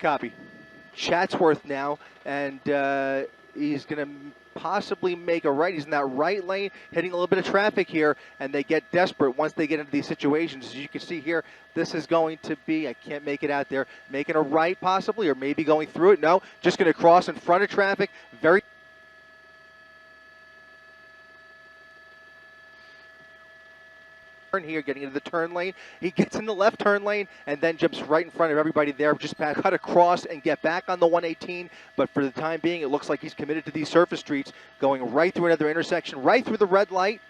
Copy. Chatsworth now, and he's going to possibly make a right. He's in that right lane, hitting a little bit of traffic here, and they get desperate once they get into these situations. As you can see here, this is going to be, I can't make it out there, making a right possibly, or maybe going through it. No, just going to cross in front of traffic. Very here, getting into the turn lane. He gets in the left turn lane and then jumps right in front of everybody there. Just cut across and get back on the 118. But for the time being, it looks like he's committed to these surface streets, going right through another intersection, right through the red light.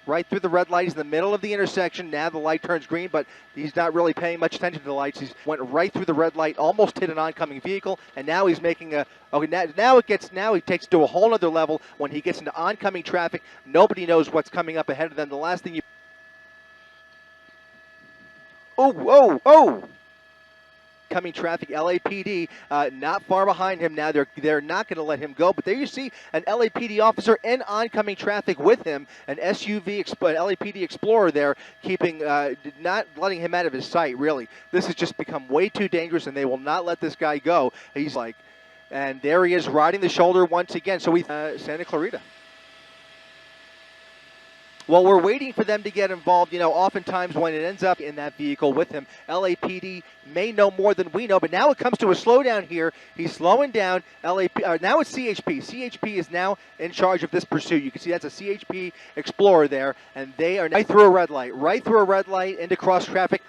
Right through the red light. He's in the middle of the intersection. Now the light turns green, but he's not really paying much attention to the lights. He went right through the red light, almost hit an oncoming vehicle, and now he's making a. Okay, now he takes it to a whole other level when he gets into oncoming traffic. Nobody knows what's coming up ahead of them. The last thing you. Oh! Coming traffic, LAPD not far behind him now. They're not going to let him go. But there you see an LAPD officer in oncoming traffic with him, an SUV, LAPD Explorer there, keeping not letting him out of his sight. Really, this has just become way too dangerous, and they will not let this guy go. He's like, and there he is riding the shoulder once again. So Santa Clarita. Well, we're waiting for them to get involved. You know, oftentimes when it ends up in that vehicle with him, LAPD may know more than we know, but now it comes to a slowdown here. He's slowing down. Now it's CHP. CHP is now in charge of this pursuit. You can see that's a CHP Explorer there, and they are right through a red light, into cross traffic.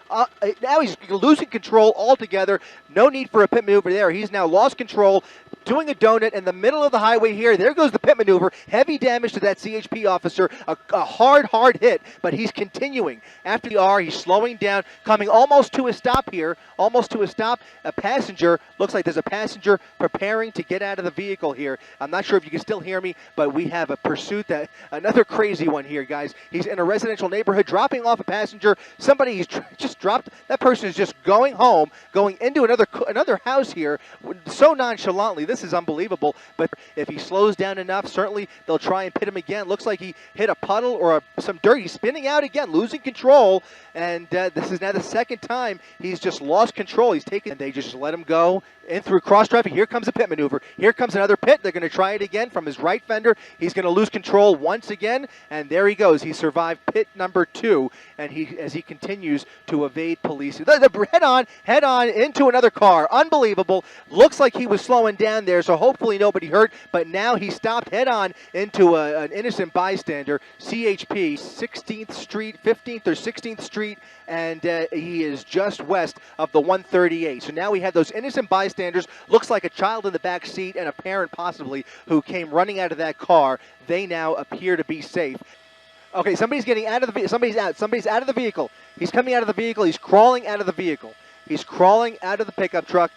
Now he's losing control altogether. No need for a pit maneuver there. He's now lost control, doing a donut in the middle of the highway here. There goes the pit maneuver. Heavy damage to that CHP officer. A hard hit, but he's continuing. After the R, he's slowing down, coming almost to a stop here. A passenger, looks like there's a passenger preparing to get out of the vehicle here. I'm not sure if you can still hear me, but we have a pursuit, another crazy one here, guys. He's in a residential neighborhood, dropping off a passenger. Somebody just dropped, that person is just going home, going into another house here, so nonchalantly. This is unbelievable, but if he slows down enough, certainly they'll try and pit him again. Looks like he hit a puddle or some dirt. He's spinning out again, losing control, and this is now the second time he's just lost control. And they just let him go in through cross traffic. Here comes a pit maneuver. Here comes another pit. They're going to try it again from his right fender. He's going to lose control once again, and there he goes. He survived pit number 2, and as he continues to evade police. Head on into another car. Unbelievable. Looks like he was slowing down there, so hopefully nobody hurt, but now he stopped head on into an innocent bystander. CHP, 15th or 16th Street, and he is just west of the 138. So now we have those innocent bystanders. Looks like a child in the back seat and a parent possibly who came running out of that car. They now appear to be safe. Okay, somebody's getting out of the vehicle. Somebody's out of the vehicle. He's coming out of the vehicle. He's crawling out of the vehicle. He's crawling out of the pickup truck.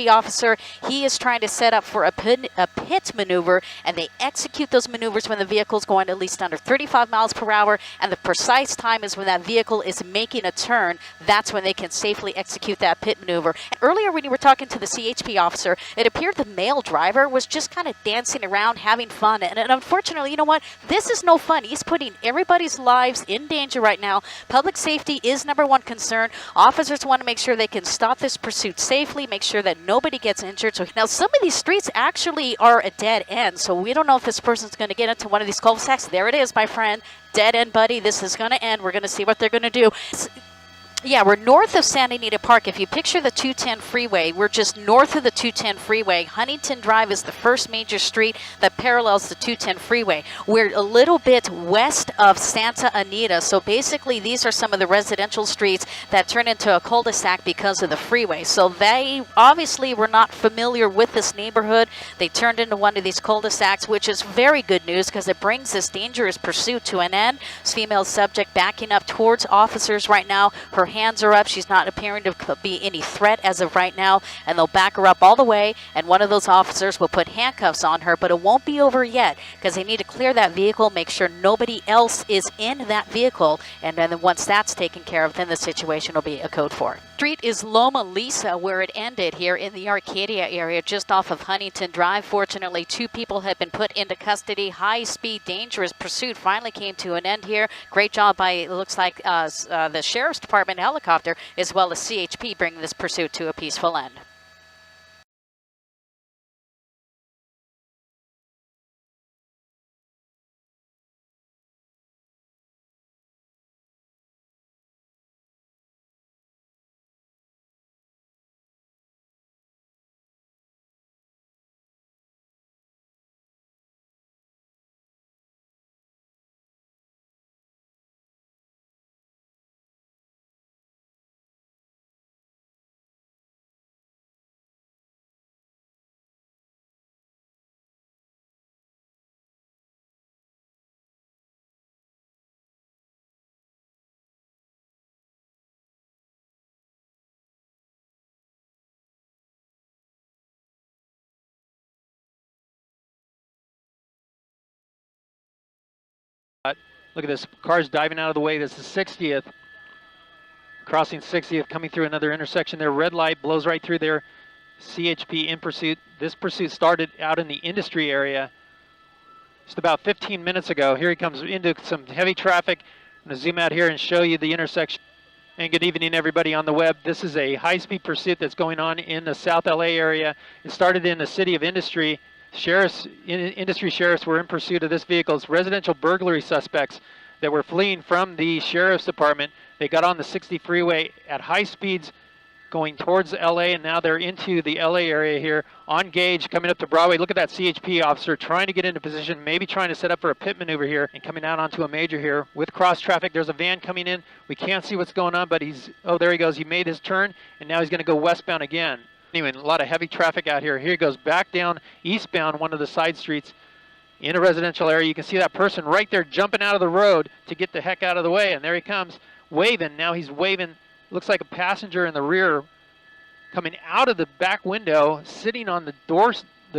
Officer, he is trying to set up for a pit maneuver, and they execute those maneuvers when the vehicle is going at least under 35 miles per hour, and the precise time is when that vehicle is making a turn. That's when they can safely execute that pit maneuver. And earlier when you were talking to the CHP officer, it appeared the male driver was just kind of dancing around, having fun, and unfortunately, you know what? This is no fun. He's putting everybody's lives in danger right now. Public safety is #1 concern. Officers want to make sure they can stop this pursuit safely, make sure that nobody gets injured. So now some of these streets actually are a dead end, so we don't know if this person's going to get into one of these cul-de-sacs. There it is, my friend. Dead end, buddy. This is going to end. We're going to see what they're going to do. Yeah, we're north of Santa Anita Park. If you picture the 210 freeway, we're just north of the 210 freeway. Huntington Drive is the first major street that parallels the 210 freeway. We're a little bit west of Santa Anita, so basically these are some of the residential streets that turn into a cul-de-sac because of the freeway. So they obviously were not familiar with this neighborhood. They turned into one of these cul-de-sacs, which is very good news because it brings this dangerous pursuit to an end. This female subject backing up towards officers right now. Her hands are up. She's not appearing to be any threat as of right now, and they'll back her up all the way, and one of those officers will put handcuffs on her, but it won't be over yet because they need to clear that vehicle, make sure nobody else is in that vehicle, and then once that's taken care of, then the situation will be a code 4. Street is Loma Lisa, where it ended here in the Arcadia area, just off of Huntington Drive. Fortunately, 2 people have been put into custody. High-speed, dangerous pursuit finally came to an end here. Great job by, it looks like, the Sheriff's Department helicopter, as well as CHP, bringing this pursuit to a peaceful end. Look at this, cars diving out of the way. This is 60th, crossing 60th, coming through another intersection there. Red light blows right through there. CHP in pursuit. This pursuit started out in the industry area just about 15 minutes ago. Here he comes into some heavy traffic. I'm going to zoom out here and show you the intersection. And good evening, everybody on the web. This is a high-speed pursuit that's going on in the South LA area. It started in the city of Industry. Industry sheriffs were in pursuit of this vehicle. It's residential burglary suspects that were fleeing from the sheriff's department. They got on the 60 freeway at high speeds going towards LA, and now they're into the LA area here on Gage, coming up to Broadway. Look at that CHP officer trying to get into position, maybe trying to set up for a pit maneuver here, and coming out onto a major here with cross traffic. There's a van coming in. We can't see what's going on, but oh, there he goes. He made his turn, and now he's going to go westbound again. Anyway, a lot of heavy traffic out here. Here he goes back down eastbound one of the side streets in a residential area. You can see that person right there jumping out of the road to get the heck out of the way, and there he comes waving. Now he's waving. Looks like a passenger in the rear coming out of the back window, sitting on the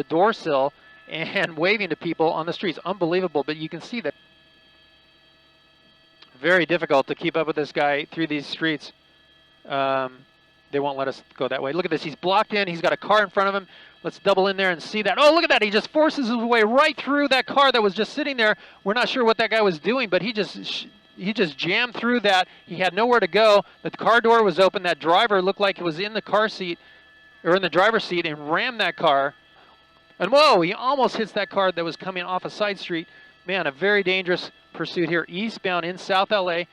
door sill and waving to people on the streets. Unbelievable, but you can see that. Very difficult to keep up with this guy through these streets. They won't let us go that way. Look at this. He's blocked in. He's got a car in front of him. Let's double in there and see that. Oh, look at that. He just forces his way right through that car that was just sitting there. We're not sure what that guy was doing, but he just jammed through that. He had nowhere to go. The car door was open. That driver looked like he was in the car seat or in the driver's seat and rammed that car. And whoa, he almost hits that car that was coming off a side street. Man, a very dangerous pursuit here. Eastbound in South LA.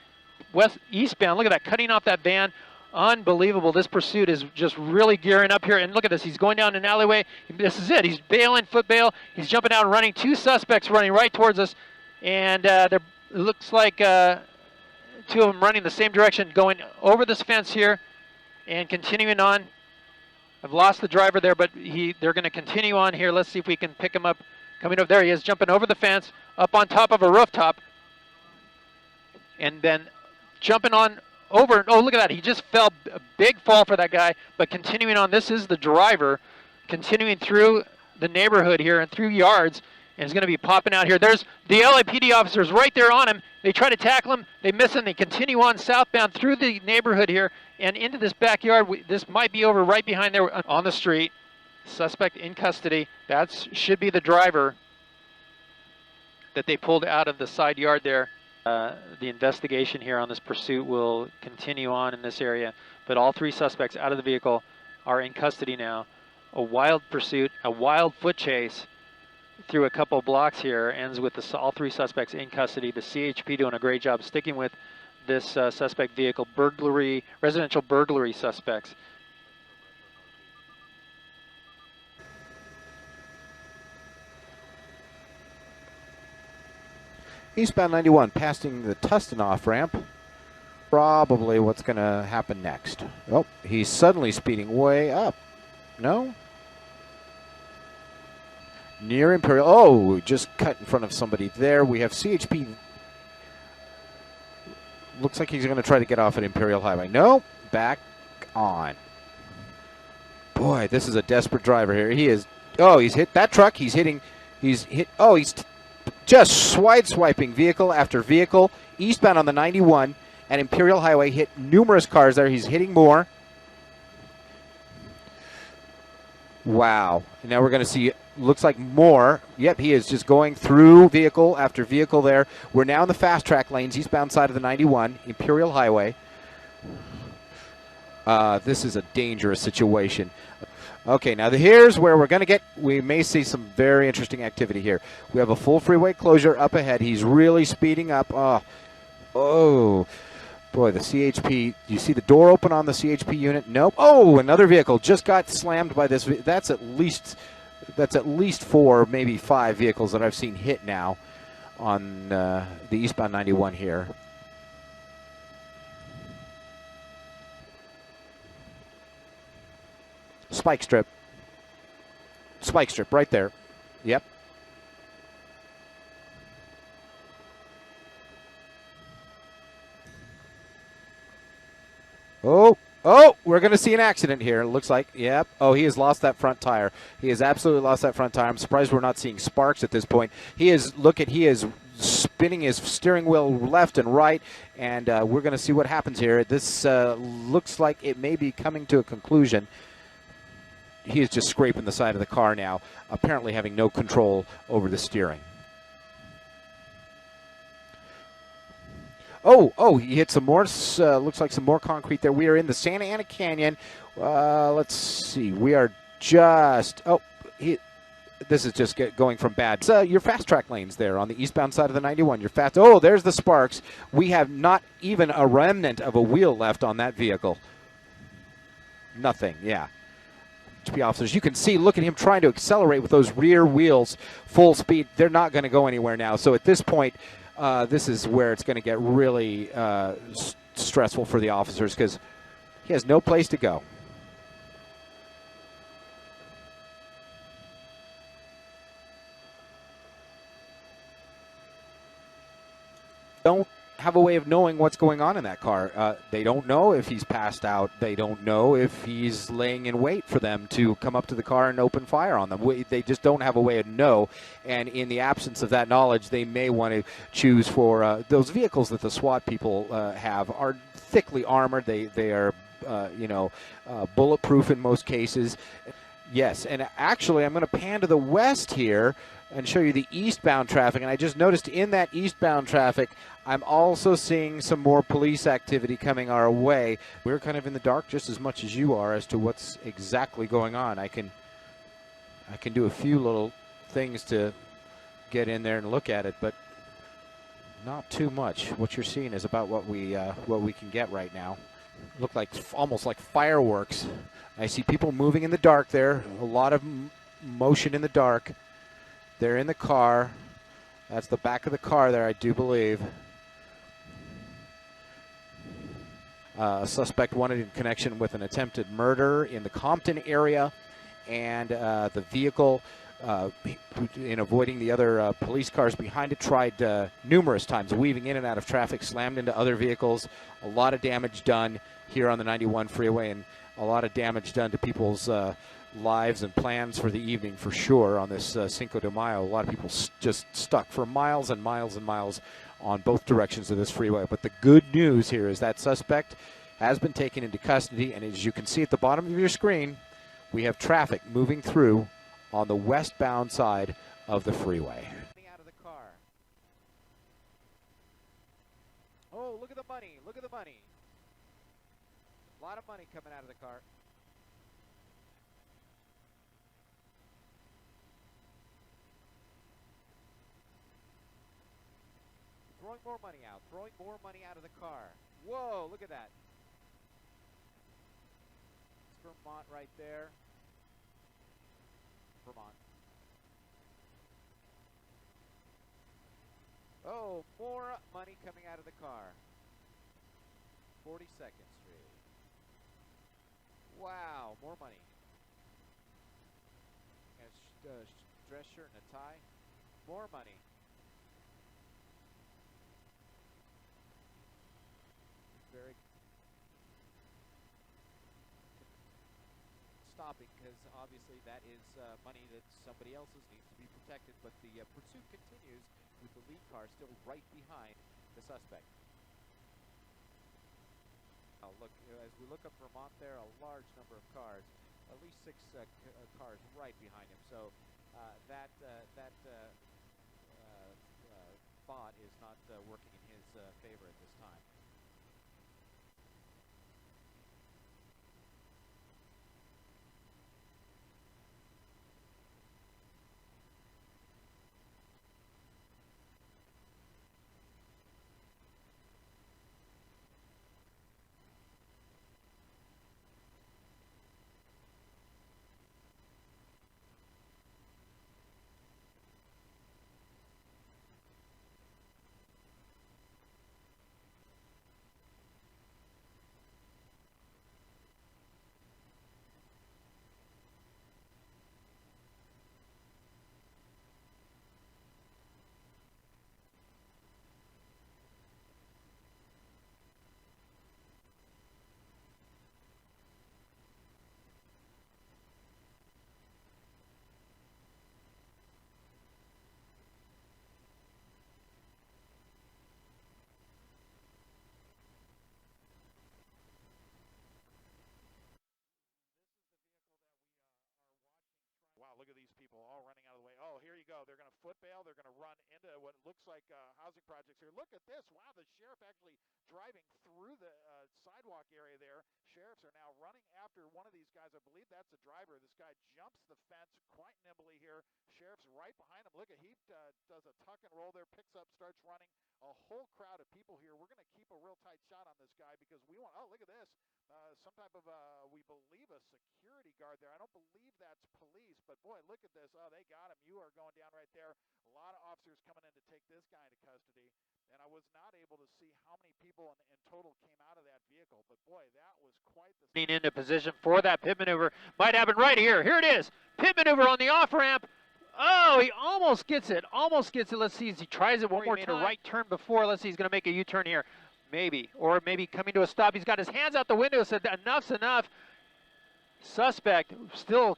Eastbound, look at that, cutting off that van. Unbelievable. This pursuit is just really gearing up here. And look at this. He's going down an alleyway. This is it. He's bailing, foot bail. He's jumping out and running. 2 suspects running right towards us. And it looks like 2 of them running the same direction, going over this fence here and continuing on. I've lost the driver there, but they're going to continue on here. Let's see if we can pick him up. Coming over. There he is, jumping over the fence, up on top of a rooftop. And then jumping on over. Oh, look at that. He just fell. A big fall for that guy. But continuing on, this is the driver continuing through the neighborhood here and through yards. And he's going to be popping out here. There's the LAPD officers right there on him. They try to tackle him. They miss him. They continue on southbound through the neighborhood here and into this backyard. This might be over right behind there on the street. Suspect in custody. That should be the driver that they pulled out of the side yard there. The investigation here on this pursuit will continue on in this area, but all 3 suspects out of the vehicle are in custody now. A wild pursuit, a wild foot chase through a couple blocks here ends with all 3 suspects in custody. The CHP doing a great job sticking with this suspect vehicle, residential burglary suspects. Eastbound 91 passing the Tustin off ramp. Probably what's going to happen next. Oh, he's suddenly speeding way up. No? Near Imperial. Oh, just cut in front of somebody there. We have CHP. Looks like he's going to try to get off at Imperial Highway. No, back on. Boy, this is a desperate driver here. He is. Oh, he's hit that truck. He's hitting. He's hit. Oh, he's just swiping vehicle after vehicle. Eastbound on the 91 and Imperial Highway, hit numerous cars there. He's hitting more. Wow. And now we're going to see, looks like more. Yep, he is just going through vehicle after vehicle there. We're now in the fast track lanes, eastbound side of the 91, Imperial Highway. This is a dangerous situation. Okay, now here's where we're going to get, we may see some very interesting activity here. We have a full freeway closure up ahead. He's really speeding up. Oh. Boy, the CHP, you see the door open on the CHP unit? Nope. Oh, another vehicle just got slammed by this. That's at least 4, maybe 5 vehicles that I've seen hit now on the eastbound 91 here. Spike strip. Spike strip right there. Yep. Oh, we're going to see an accident here. It looks like, yep. Oh, he has lost that front tire. He has absolutely lost that front tire. I'm surprised we're not seeing sparks at this point. He is spinning his steering wheel left and right, and we're going to see what happens here. This looks like it may be coming to a conclusion. He is just scraping the side of the car now, apparently having no control over the steering. Oh, he hit some more, looks like some more concrete there. We are in the Santa Ana Canyon. Let's see. We are just, this is just going from bad. Your fast track lanes there on the eastbound side of the 91. There's the sparks. We have not even a remnant of a wheel left on that vehicle. Nothing, yeah. HP officers, you can see, look at him trying to accelerate with those rear wheels full speed. They're not going to go anywhere now. So at this point, this is where it's going to get really stressful for the officers because he has no place to go. Don't have a way of knowing what's going on in that car. They don't know if he's passed out. They don't know if he's laying in wait for them to come up to the car and open fire on them. They just don't have a way to know. And in the absence of that knowledge, they may want to choose for those vehicles that the SWAT people have are thickly armored. They are, bulletproof in most cases. Yes, and actually I'm going to pan to the west here and show you the eastbound traffic. And I just noticed in that eastbound traffic, I'm also seeing some more police activity coming our way. We're kind of in the dark just as much as you are as to what's exactly going on. I can do a few little things to get in there and look at it, but not too much. What you're seeing is about what we can get right now. Look like almost like fireworks. I see people moving in the dark there. A lot of motion in the dark. They're in the car. That's the back of the car there, I do believe. A suspect wanted in connection with an attempted murder in the Compton area, and the vehicle, in avoiding the other police cars behind it, tried numerous times, weaving in and out of traffic, slammed into other vehicles. A lot of damage done here on the 91 freeway, and a lot of damage done to people's lives and plans for the evening for sure on this Cinco de Mayo. A lot of people just stuck for miles and miles and miles on both directions of this freeway. But the good news here is that suspect has been taken into custody, and as you can see at the bottom of your screen, we have traffic moving through on the westbound side of the freeway. Out of the car. Oh, look at the money. Look at the money. A lot of money coming out of the car. throwing more money out, throwing more money out of the car. Whoa, look at that. It's Vermont right there. Vermont. Oh, more money coming out of the car. 42nd Street. Wow, more money. And a dress shirt and a tie. More money. Very stopping because obviously that is money that somebody else's needs to be protected, but the pursuit continues with the lead car still right behind the suspect. Now look, as we look up Vermont there, a large number of cars, at least 6 cars right behind him. So that thought is not working in his favor at this time. Wow, look at these people all running out of the way. Oh, here you go. They're going to foot bail. They're going to run into what looks like housing projects here. Look at this. Wow, the sheriff actually driving through the sidewalk area there. Sheriffs are now running after one of these guys. I believe that's the driver. This guy jumps the fence quite nimbly here. Sheriff's right behind him. Look at he does a tuck and roll there, picks up, starts running. A whole crowd of people here. We're going to keep a real tight shot on this guy because we want, oh, look at this. Some type of, we believe, a security guard there. I don't believe that's police, but boy, look at this. Oh, they got him. You are going down right there. A lot of officers coming in to take this guy into custody. And I was not able to see how many people in total came out of that vehicle, but boy, that was quite the... Into position for that pit maneuver. Might happen right here. Here it is. Pit maneuver on the off-ramp. Oh, he almost gets it. Almost gets it. Let's see as he tries it one more time. He made a right turn before. Let's see, he's going to make a U-turn here. Maybe. Or maybe coming to a stop. He's got his hands out the window. Said enough's enough. Suspect still.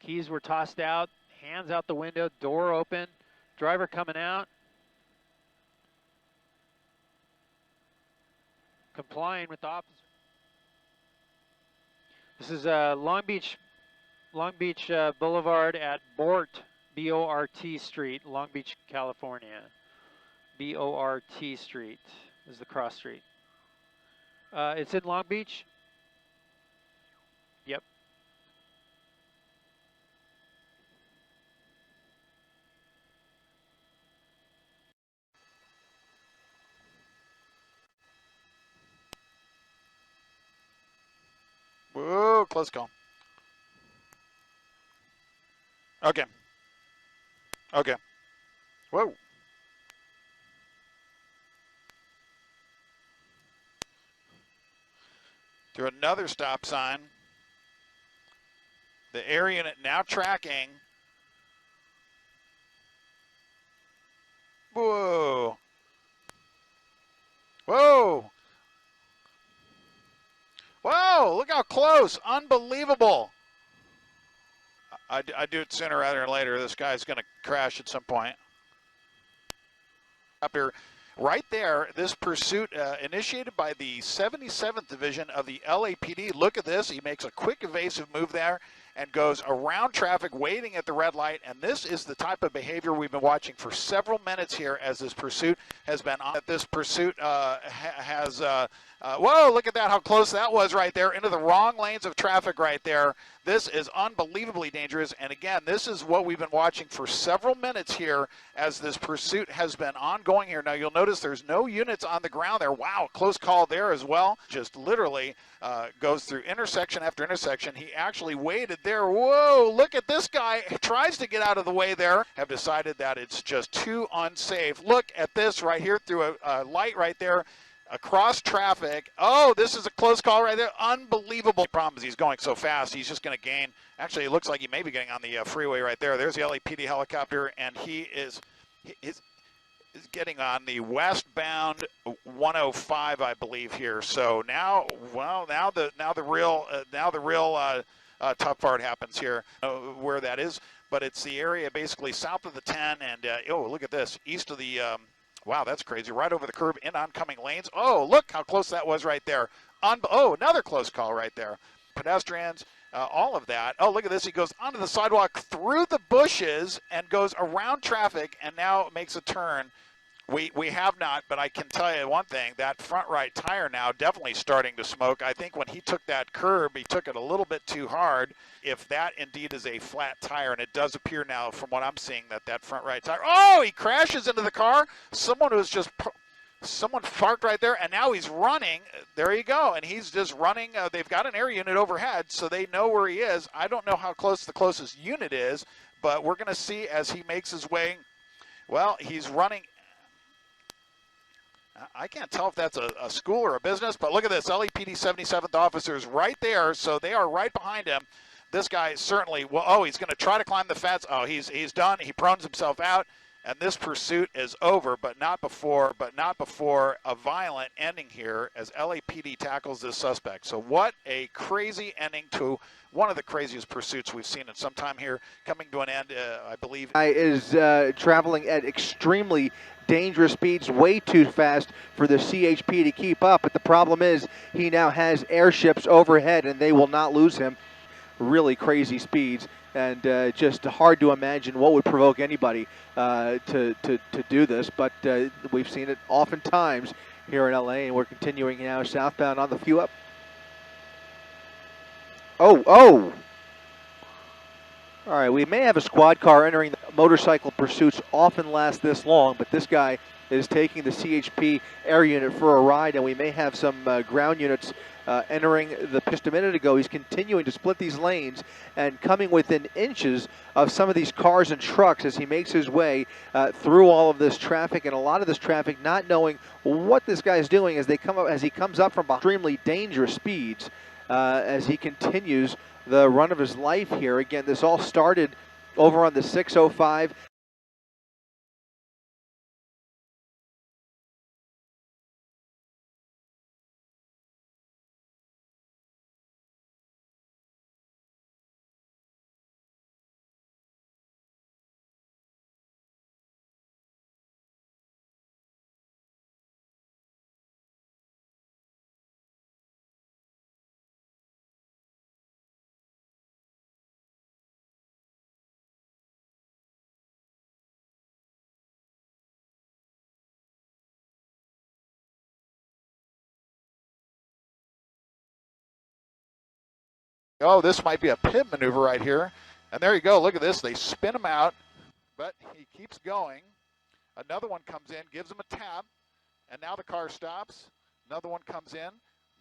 Keys were tossed out. Hands out the window. Door open. Driver coming out. Complying with the officer. This is Long Beach Boulevard at Bort, B-O-R-T Street, Long Beach, California. B-O-R-T Street is the cross street. It's in Long Beach. Yep. Whoa, close call. Okay. Okay. Whoa. Through another stop sign. The air unit now tracking. Whoa. Whoa. Whoa, look how close. Unbelievable. I do it sooner rather than later. This guy's going to crash at some point. Up here, right there, this pursuit initiated by the 77th Division of the LAPD. Look at this. He makes a quick evasive move there and goes around traffic, waiting at the red light. And this is the type of behavior we've been watching for several minutes here as this pursuit has been on. This pursuit has Whoa, look at that, how close that was right there, into the wrong lanes of traffic right there. This is unbelievably dangerous, and again, this is what we've been watching for several minutes here as this pursuit has been ongoing here. Now, you'll notice there's no units on the ground there. Wow, close call there as well. Just literally goes through intersection after intersection. He actually waited there. Whoa, look at this guy. He tries to get out of the way there. Have decided that it's just too unsafe. Look at this right here through a light right there. Across traffic. Oh, this is a close call right there. Unbelievable. The problem is he's going so fast, he's just going to gain. Actually, it looks like he may be getting on the freeway right there. There's the LAPD helicopter, and he is getting on the westbound 105, I believe, here. So now, well, now the real tough part happens here, where that is. But it's the area basically south of the 10, and oh, look at this, east of the. Wow, that's crazy. Right over the curb in oncoming lanes. Oh, look how close that was right there. Oh, another close call right there. Pedestrians, all of that. Oh, look at this. He goes onto the sidewalk through the bushes and goes around traffic and now makes a turn. We have not, but I can tell you one thing, that front right tire now definitely starting to smoke. I think when he took that curb, he took it a little bit too hard. If that indeed is a flat tire, and it does appear now from what I'm seeing that front right tire, oh, he crashes into the car. Someone parked right there, and now he's running. There you go, and he's just running. They've got an air unit overhead, so they know where he is. I don't know how close the closest unit is, but we're going to see as he makes his way. Well, he's running. I can't tell if that's a school or a business, but look at this. LAPD 77th officers right there, so they are right behind him. This guy certainly, well, oh, he's going to try to climb the fence. Oh, he's done. He prones himself out, and this pursuit is over, but not before a violent ending here as LAPD tackles this suspect. So what a crazy ending to one of the craziest pursuits we've seen in some time here, coming to an end, I believe. Is traveling at extremely dangerous speeds, way too fast for the CHP to keep up. But the problem is he now has airships overhead, and they will not lose him. Really crazy speeds, and just hard to imagine what would provoke anybody to do this. But we've seen it oftentimes here in LA, and we're continuing now southbound on the few up. Oh! All right, we may have a squad car entering. The motorcycle pursuits often last this long, but this guy is taking the CHP air unit for a ride, and we may have some ground units entering the pist a minute ago. He's continuing to split these lanes and coming within inches of some of these cars and trucks as he makes his way through all of this traffic, and a lot of this traffic not knowing what this guy is doing as he comes up from extremely dangerous speeds as he continues the run of his life here. Again, this all started over on the 605. Oh, this might be a pit maneuver right here. And there you go. Look at this. They spin him out, but he keeps going. Another one comes in, gives him a tap, and now the car stops. Another one comes in.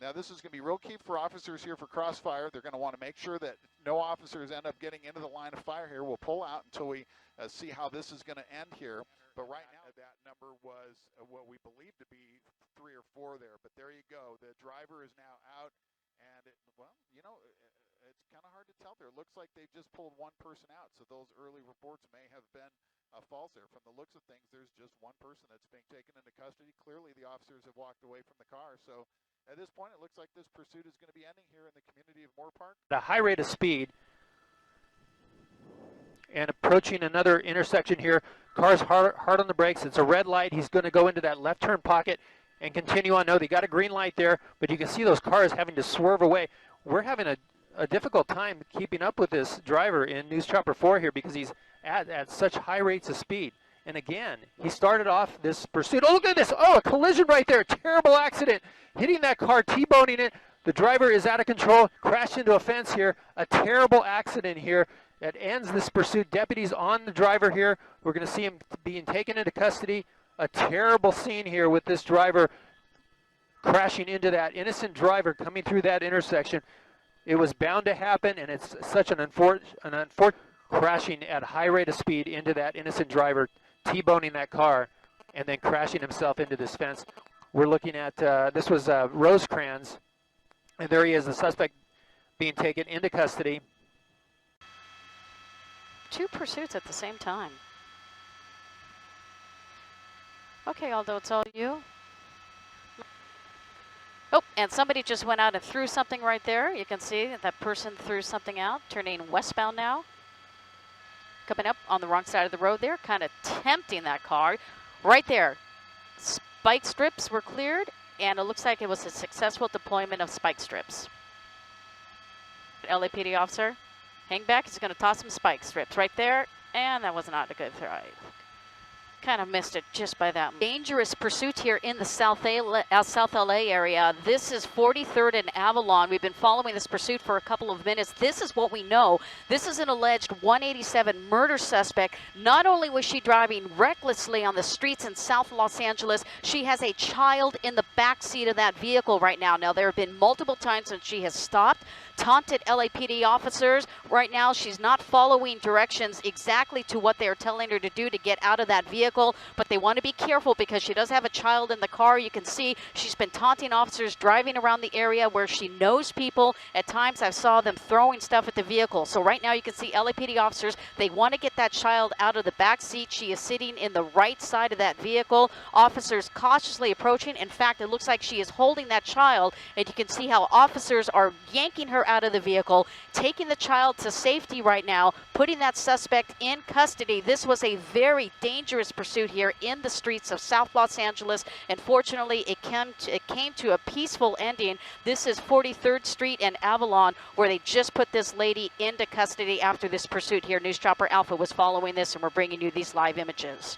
Now this is going to be real key for officers here for Crossfire. They're going to want to make sure that no officers end up getting into the line of fire here. We'll pull out until we see how this is going to end here. But right now that number was what we believe to be 3 or 4 there. But there you go. The driver is now out. And, well, you know, it's kind of hard to tell there. It looks like they've just pulled one person out. So those early reports may have been false there. From the looks of things, there's just one person that's being taken into custody. Clearly, the officers have walked away from the car. So at this point, it looks like this pursuit is going to be ending here in the community of Moore Park. At a high rate of speed and approaching another intersection here. Car's hard on the brakes. It's a red light. He's going to go into that left turn pocket and continue on. No, they got a green light there, but you can see those cars having to swerve away. We're having a difficult time keeping up with this driver in News Chopper 4 here because he's at such high rates of speed. And again, he started off this pursuit. Oh, look at this. Oh, a collision right there. Terrible accident. Hitting that car, T-boning it. The driver is out of control, crashed into a fence here. A terrible accident here that ends this pursuit. Deputies on the driver here. We're going to see him being taken into custody. A terrible scene here with this driver crashing into that innocent driver coming through that intersection. It was bound to happen, and it's such an unfortunate crashing at high rate of speed into that innocent driver, T-boning that car, and then crashing himself into this fence. We're looking at, this was Rosecrans, and there he is, the suspect being taken into custody. 2 pursuits at the same time. Okay, Aldo, it's all you. Oh, and somebody just went out and threw something right there. You can see that person threw something out, turning westbound now. Coming up on the wrong side of the road there, kind of tempting that car. Right there, spike strips were cleared, and it looks like it was a successful deployment of spike strips. LAPD officer, hang back, he's going to toss some spike strips right there, and that was not a good throw. Kind of missed it just by that. Dangerous pursuit here in the South LA area. This is 43rd and Avalon. We've been following this pursuit for a couple of minutes. This is what we know. This is an alleged 187 murder suspect. Not only was she driving recklessly on the streets in South Los Angeles, she has a child in the back seat of that vehicle right now. Now, there have been multiple times when she has stopped, taunted LAPD officers. Right now, she's not following directions exactly to what they're telling her to do to get out of that vehicle, but they want to be careful because she does have a child in the car. You can see she's been taunting officers driving around the area where she knows people. At times, I saw them throwing stuff at the vehicle. So right now, you can see LAPD officers, they want to get that child out of the back seat. She is sitting in the right side of that vehicle. Officers cautiously approaching. In fact, it looks like she is holding that child, and you can see how officers are yanking her out of the vehicle, taking the child to safety right now, putting that suspect in custody. This was a very dangerous pursuit here in the streets of South Los Angeles. Unfortunately, it came to a peaceful ending. This is 43rd Street and Avalon, where they just put this lady into custody after this pursuit here. News Chopper Alpha was following this, and we're bringing you these live images.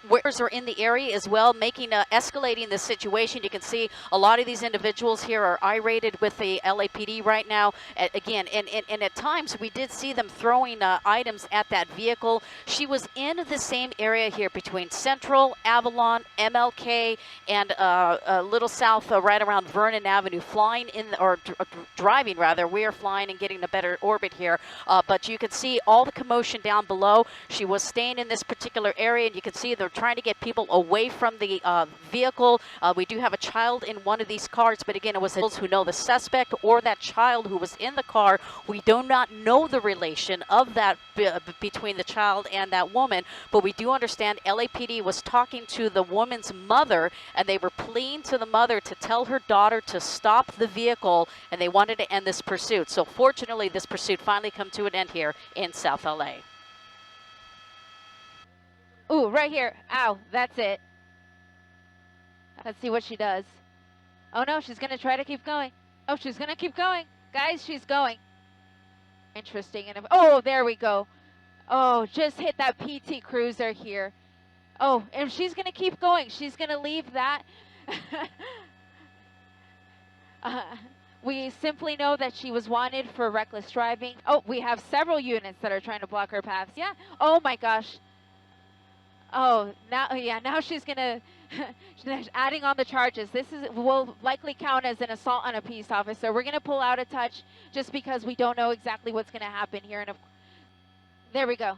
Where's are in the area as well, escalating the situation. You can see a lot of these individuals here are irated with the LAPD right now. Again, and at times we did see them throwing items at that vehicle. She was in the same area here between Central, Avalon, MLK, and a little south right around Vernon Avenue, flying in, or driving rather. We are flying and getting a better orbit here. But you can see all the commotion down below. She was staying in this particular area, and you can see they're trying to get people away from the vehicle. We do have a child in one of those cars, but again, it was those who know the suspect or that child who was in the car. We do not know the relation of that between the child and that woman, but we do understand LAPD was talking to the woman's mother, and they were pleading to the mother to tell her daughter to stop the vehicle, and they wanted to end this pursuit. So fortunately, this pursuit finally come to an end here in South LA. Ooh, right here. Ow, that's it. Let's see what she does. Oh no, she's gonna try to keep going. Oh, she's gonna keep going. Guys, she's going. Interesting. And oh, there we go. Oh, just hit that PT Cruiser here. Oh, and she's gonna keep going. She's gonna leave that. We simply know that she was wanted for reckless driving. Oh, we have several units that are trying to block her paths. Yeah. Oh my gosh. Oh, now she's gonna, she's adding on the charges. This will likely count as an assault on a peace officer. We're gonna pull out a touch just because we don't know exactly what's gonna happen here. And there we go.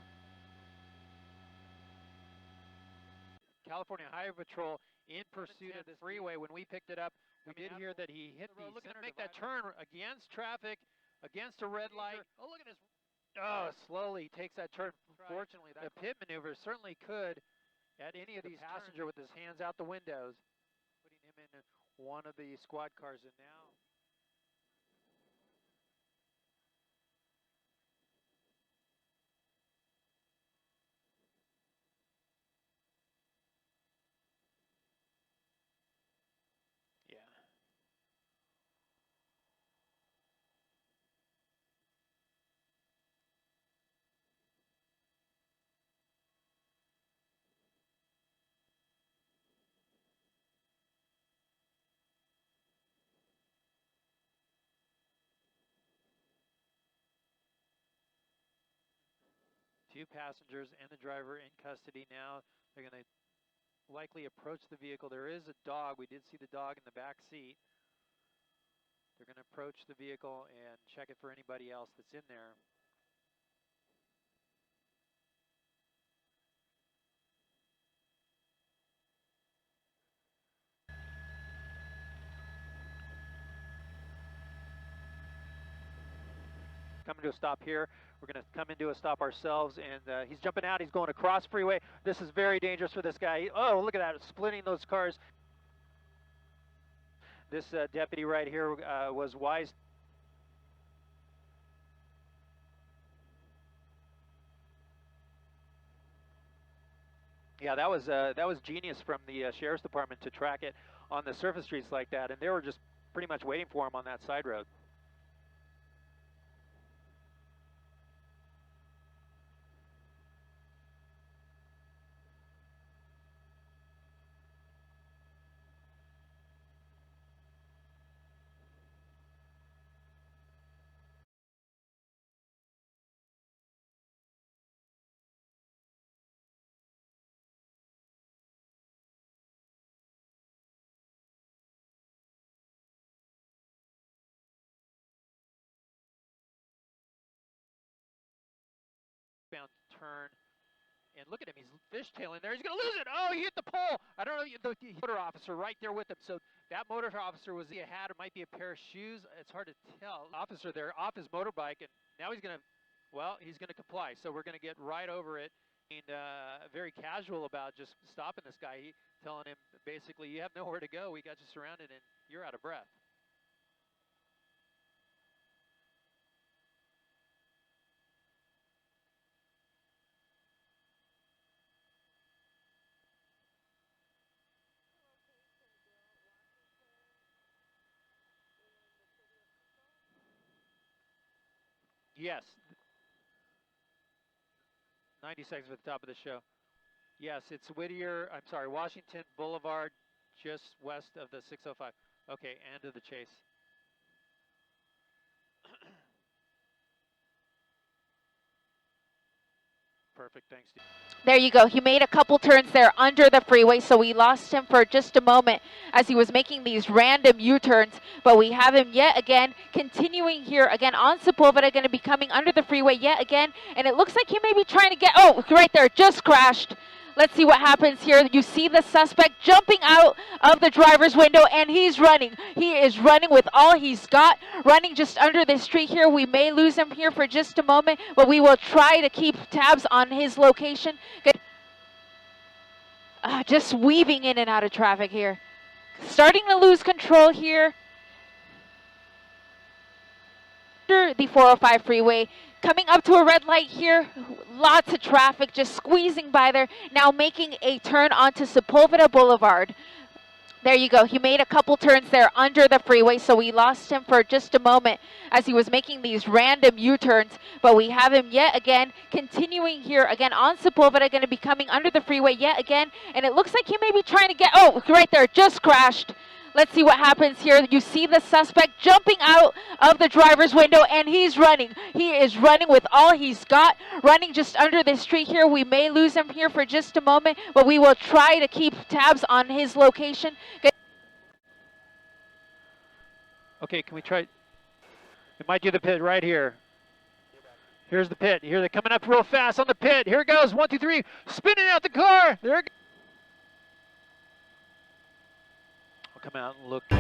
California Highway Patrol in pursuit of this freeway. When we picked it up, we did hear that he hit the looking to make that turn against traffic, against a red light. Oh, look at this. Oh, slowly takes that turn. Fortunately, the pit maneuver certainly could at any of these passenger with his hands out the windows, putting him in one of the squad cars. And now 2 passengers and the driver in custody now. They're going to likely approach the vehicle. There is a dog. We did see the dog in the back seat. They're going to approach the vehicle and check it for anybody else that's in there. Coming to a stop here. We're going to come into a stop ourselves, and he's jumping out. He's going across freeway. This is very dangerous for this guy. Oh, look at that, splitting those cars. This deputy right here was wise. Yeah, that was genius from the sheriff's department to track it on the surface streets like that, and they were just pretty much waiting for him on that side road. Turn, and look at him, he's fishtailing there. He's going to lose it. Oh, he hit the pole. I don't know, the motor officer right there with him. So that motor officer was he a hat, it might be a pair of shoes. It's hard to tell. Officer there off his motorbike, and now he's going to, well, he's going to comply. So we're going to get right over it, and very casual about just stopping this guy. Telling him basically, you have nowhere to go. We got you surrounded, and you're out of breath. Yes. 90 seconds at the top of the show. Yes, it's Washington Boulevard, just west of the 605. Okay, end of the chase. Perfect, thanks, Steve. There you go. He made a couple turns there under the freeway, so we lost him for just a moment as he was making these random U-turns. But we have him yet again continuing here again on Sepulveda, going to be coming under the freeway yet again. And it looks like he may be trying to get, oh, right there, just crashed. Let's see what happens here. You see the suspect jumping out of the driver's window, and he's running. He is running with all he's got, running just under the street here. We may lose him here for just a moment, but we will try to keep tabs on his location. Just weaving in and out of traffic here. Starting to lose control here. The 405 freeway. Coming up to a red light here, lots of traffic just squeezing by there, now making a turn onto Sepulveda Boulevard. There you go. He made a couple turns there under the freeway, so we lost him for just a moment as he was making these random U-turns. But we have him yet again continuing here again on Sepulveda, going to be coming under the freeway yet again. And it looks like he may be trying to get, oh, right there, just crashed. Let's see what happens here. You see the suspect jumping out of the driver's window, and he's running. He is running with all he's got, running just under the street here. We may lose him here for just a moment, but we will try to keep tabs on his location. Okay, can we try? We might do the pit right here. Here's the pit. Here they're coming up real fast on the pit. Here it goes. 1, 2, 3. Spinning out the car. There it goes. I'll come out and look at